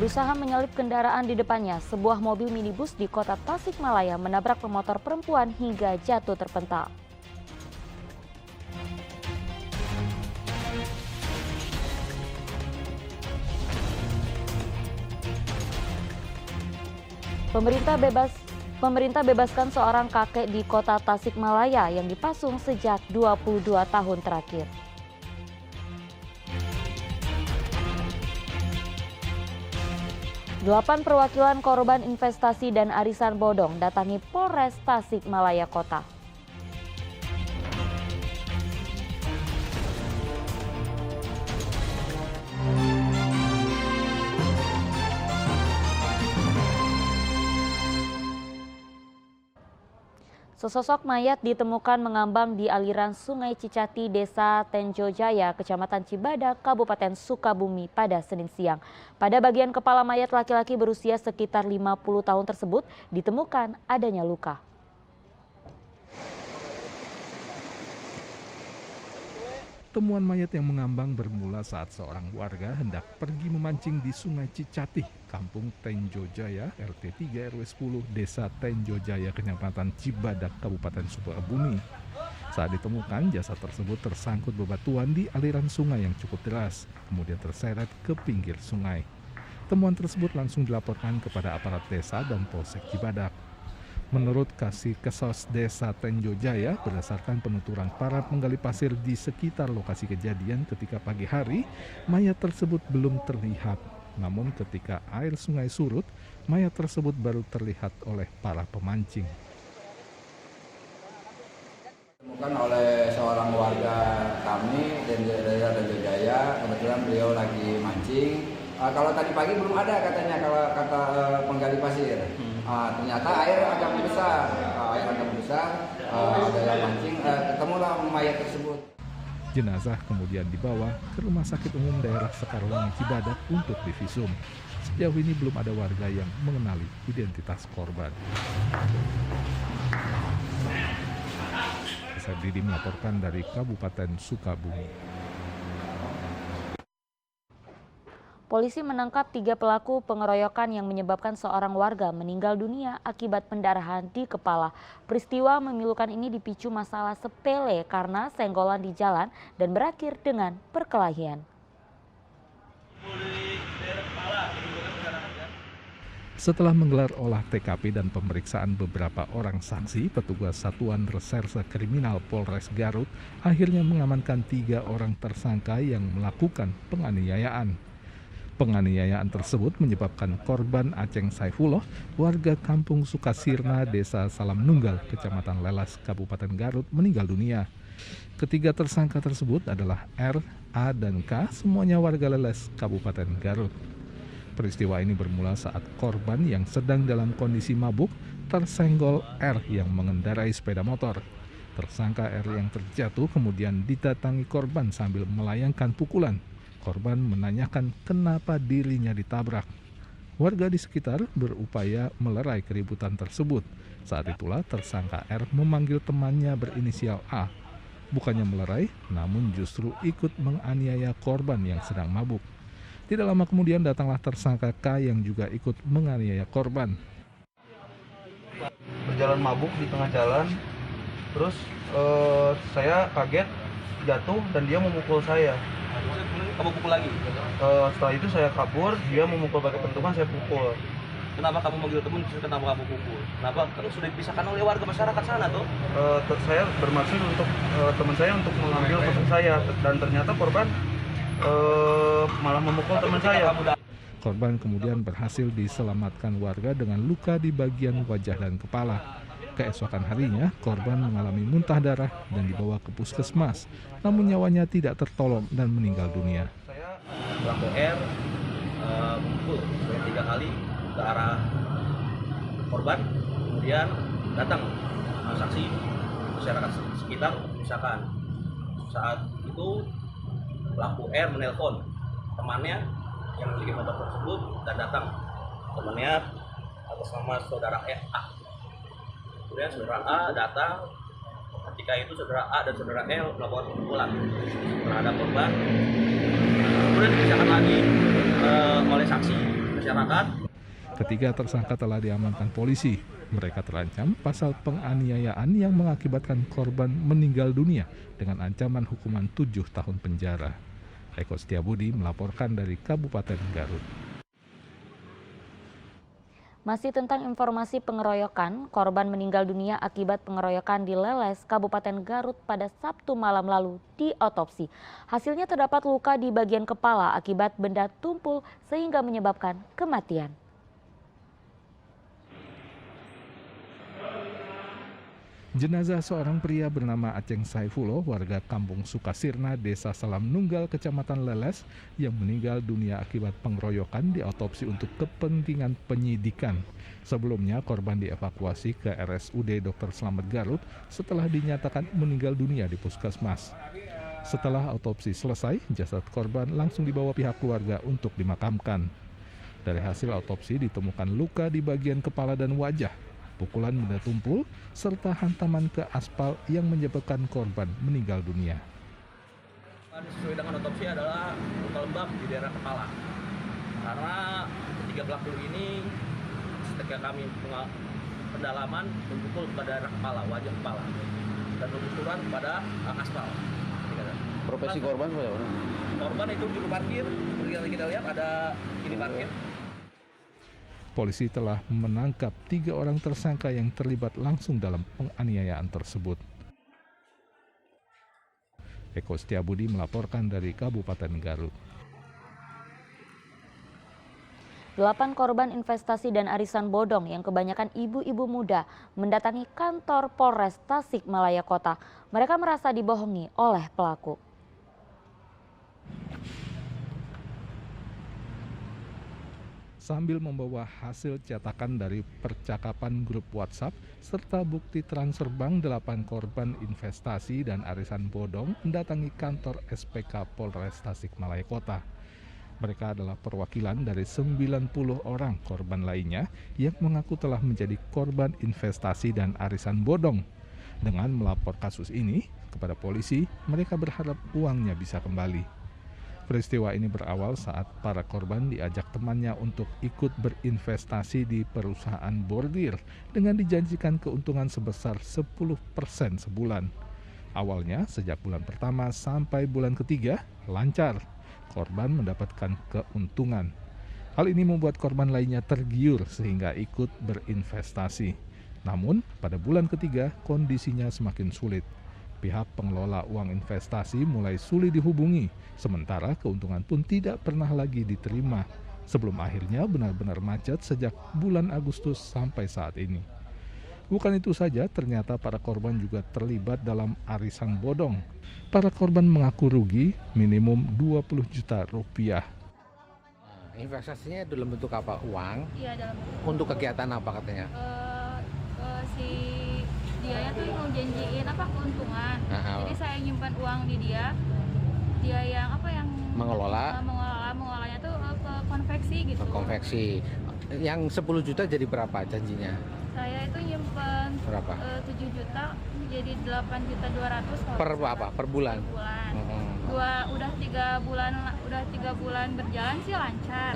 berusaha menyalip kendaraan di depannya. Sebuah mobil minibus di kota Tasikmalaya menabrak pemotor perempuan hingga jatuh terpental. Pemerintah bebaskan seorang kakek di kota Tasikmalaya yang dipasung sejak 22 tahun terakhir. Delapan perwakilan korban investasi dan arisan bodong datangi Polres Tasikmalaya Kota. Sesosok mayat ditemukan mengambang di aliran Sungai Cicati, Desa Tenjojaya, Kecamatan Cibadak, Kabupaten Sukabumi pada Senin siang. Pada bagian kepala mayat laki-laki berusia sekitar 50 tahun tersebut ditemukan adanya luka. Temuan mayat yang mengambang bermula saat seorang warga hendak pergi memancing di Sungai Cicati, Kampung Tenjojaya, RT 3 RW 10, Desa Tenjojaya, Kecamatan Cibadak, Kabupaten Sukabumi. Saat ditemukan, jasad tersebut tersangkut bebatuan di aliran sungai yang cukup deras, kemudian terseret ke pinggir sungai. Temuan tersebut langsung dilaporkan kepada aparat desa dan Polsek Cibadak. Menurut Kasih Kesos Desa Tenjojaya, berdasarkan penuturan para penggali pasir di sekitar lokasi kejadian ketika pagi hari, mayat tersebut belum terlihat. Namun ketika air sungai surut, mayat tersebut baru terlihat oleh para pemancing. Ditemukan oleh seorang warga kami dan daerah Tenjojaya, kebetulan beliau lagi mancing. Kalau tadi pagi belum ada katanya, kalau kata penggali pasir. Ternyata air agak membesar, ada yang mancing, ketemulah mayat tersebut. Jenazah kemudian dibawa ke Rumah Sakit Umum Daerah Sekarwangi Cibadak untuk divisum. Sejauh ini belum ada warga yang mengenali identitas korban. Saya Didi melaporkan dari Kabupaten Sukabumi. Polisi menangkap 3 pelaku pengeroyokan yang menyebabkan seorang warga meninggal dunia akibat pendarahan di kepala. Peristiwa memilukan ini dipicu masalah sepele karena senggolan di jalan dan berakhir dengan perkelahian. Setelah menggelar olah TKP dan pemeriksaan beberapa orang saksi, petugas Satuan Reserse Kriminal Polres Garut akhirnya mengamankan 3 orang tersangka yang melakukan penganiayaan. Penganiayaan tersebut menyebabkan korban Aceng Saifullah, warga Kampung Sukasirna, Desa Salam Nunggal, Kecamatan Lelas, Kabupaten Garut, meninggal dunia. Ketiga tersangka tersebut adalah R, A, dan K, semuanya warga Leles, Kabupaten Garut. Peristiwa ini bermula saat korban yang sedang dalam kondisi mabuk tersenggol R yang mengendarai sepeda motor. Tersangka R yang terjatuh kemudian didatangi korban sambil melayangkan pukulan. Korban menanyakan kenapa dirinya ditabrak. Warga di sekitar berupaya melerai keributan tersebut. Saat itulah tersangka R memanggil temannya berinisial A. Bukannya melerai, namun justru ikut menganiaya korban yang sedang mabuk. Tidak lama kemudian datanglah tersangka K yang juga ikut menganiaya korban. Berjalan mabuk di tengah jalan, terus saya kaget, jatuh dan dia memukul saya. Kamu pukul lagi? Setelah itu saya kabur, dia memukul pakai pentungan, saya pukul. Kenapa kamu manggil teman? Kenapa kamu pukul? Kenapa? Kan sudah dipisahkan oleh warga masyarakat sana tuh. Saya bermaksud untuk teman saya untuk mengambil kotak saya, dan ternyata korban malah memukul teman saya. Korban kemudian berhasil diselamatkan warga dengan luka di bagian wajah dan kepala. Keesokan harinya, korban mengalami muntah darah dan dibawa ke puskesmas, namun nyawanya tidak tertolong dan meninggal dunia. Pelaku R memukul 3 kali ke arah korban, kemudian datang saksi masyarakat sekitar misalkan. Saat itu pelaku R menelpon temannya yang memiliki motor tersebut dan datang. Temannya atas nama saudara A. Kemudian saudara A datang, ketika itu saudara A dan saudara L melakukan pemukulan terhadap korban. Kemudian dipisahkan lagi oleh saksi masyarakat. Ketiga tersangka telah diamankan polisi. Mereka terancam pasal penganiayaan yang mengakibatkan korban meninggal dunia dengan ancaman hukuman 7 tahun penjara. Eko Setiabudi melaporkan dari Kabupaten Garut. Masih tentang informasi pengeroyokan, korban meninggal dunia akibat pengeroyokan di Leles, Kabupaten Garut pada Sabtu malam lalu diotopsi. Hasilnya terdapat luka di bagian kepala akibat benda tumpul sehingga menyebabkan kematian. Jenazah seorang pria bernama Aceng Saifullah, warga Kampung Sukasirna, Desa Salam Nunggal, Kecamatan Leles, yang meninggal dunia akibat pengeroyokan diotopsi untuk kepentingan penyidikan. Sebelumnya, korban dievakuasi ke RSUD Dr. Slamet Garut setelah dinyatakan meninggal dunia di puskesmas. Setelah otopsi selesai, jasad korban langsung dibawa pihak keluarga untuk dimakamkan. Dari hasil otopsi ditemukan luka di bagian kepala dan wajah, pukulan benda tumpul, serta hantaman ke aspal yang menyebabkan korban meninggal dunia. Sesuai dengan otopsi adalah luka lembab di daerah kepala. Karena ketiga pelaku ini ketika kami pendalaman memukul pada daerah kepala, wajah kepala, dan benturan pada aspal. Profesi korban apa? Korban itu juru parkir, seperti yang kita lihat ada ini parkir. Polisi telah menangkap 3 orang tersangka yang terlibat langsung dalam penganiayaan tersebut. Eko Setiabudi melaporkan dari Kabupaten Garut. 8 korban investasi dan arisan bodong yang kebanyakan ibu-ibu muda mendatangi kantor Polres Tasikmalaya Kota. Mereka merasa dibohongi oleh pelaku. Sambil membawa hasil cetakan dari percakapan grup WhatsApp serta bukti transfer bank, 8 korban investasi dan arisan bodong mendatangi kantor SPK Polres Tasikmalaya Kota. Mereka adalah perwakilan dari 90 orang korban lainnya yang mengaku telah menjadi korban investasi dan arisan bodong. Dengan melapor kasus ini kepada polisi, mereka berharap uangnya bisa kembali. Peristiwa ini berawal saat para korban diajak temannya untuk ikut berinvestasi di perusahaan bordir dengan dijanjikan keuntungan sebesar 10% sebulan. Awalnya sejak bulan pertama sampai bulan ketiga lancar, korban mendapatkan keuntungan. Hal ini membuat korban lainnya tergiur sehingga ikut berinvestasi. Namun pada bulan ketiga kondisinya semakin sulit. Pihak pengelola uang investasi mulai sulit dihubungi, sementara keuntungan pun tidak pernah lagi diterima. Sebelum akhirnya benar-benar macet sejak bulan Agustus sampai saat ini. Bukan itu saja, ternyata para korban juga terlibat dalam arisan bodong. Para korban mengaku rugi minimum 20 juta rupiah. Investasinya dalam bentuk apa? Uang? Iya, dalam bentuk. Untuk kegiatan apa katanya? Dia tuh mau janjiin keuntungan. Jadi saya nyimpan uang di dia yang mengelolanya tuh ke konveksi gitu. Ke konveksi. Yang 10 juta jadi berapa janjinya? Saya itu nyimpan berapa? 7 juta jadi 8.200.000 per apa? Per bulan. Udah 3 bulan berjalan sih lancar.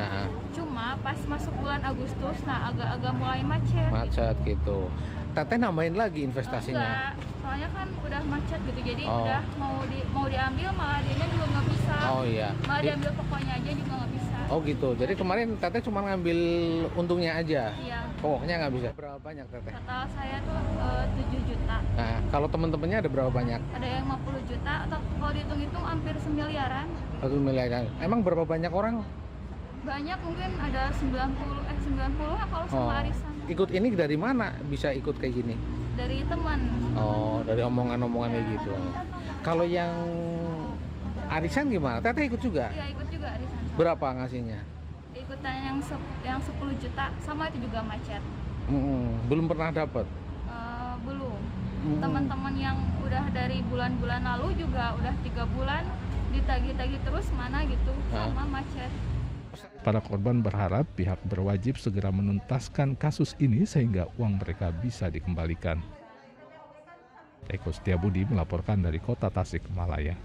Cuma pas masuk bulan Agustus agak mulai macet gitu. Teteh nambahin lagi investasinya. Enggak, soalnya kan udah macet gitu, jadi udah mau diambil malah dianya juga nggak bisa. Oh iya. Malah diambil pokoknya aja juga nggak bisa. Oh gitu. Jadi kemarin teteh cuma ngambil untungnya aja. Iya. Pokoknya nggak bisa. Berapa banyak teteh? Total saya tuh 7 juta. Nah, kalau teman-temannya ada berapa banyak? Ada yang 50 juta atau kalau dihitung-hitung hampir 1 miliaran. 1 miliaran. Emang berapa banyak orang? Banyak, mungkin ada 90 kalau sama arisan. Ikut ini dari mana bisa ikut kayak gini? Dari teman. Oh, dari omongan-omongan kayak gitu. Kalau yang arisan gimana? Teteh ikut juga? Iya, ikut juga arisan. Berapa ngasihnya? Ikutan yang 10 juta, sama itu juga macet. Belum pernah dapat? Belum. Teman-teman yang udah dari bulan-bulan lalu juga udah 3 bulan ditagih-tagih terus mana gitu, sama macet. Para korban berharap pihak berwajib segera menuntaskan kasus ini sehingga uang mereka bisa dikembalikan. Eko Setiabudi melaporkan dari Kota Tasikmalaya.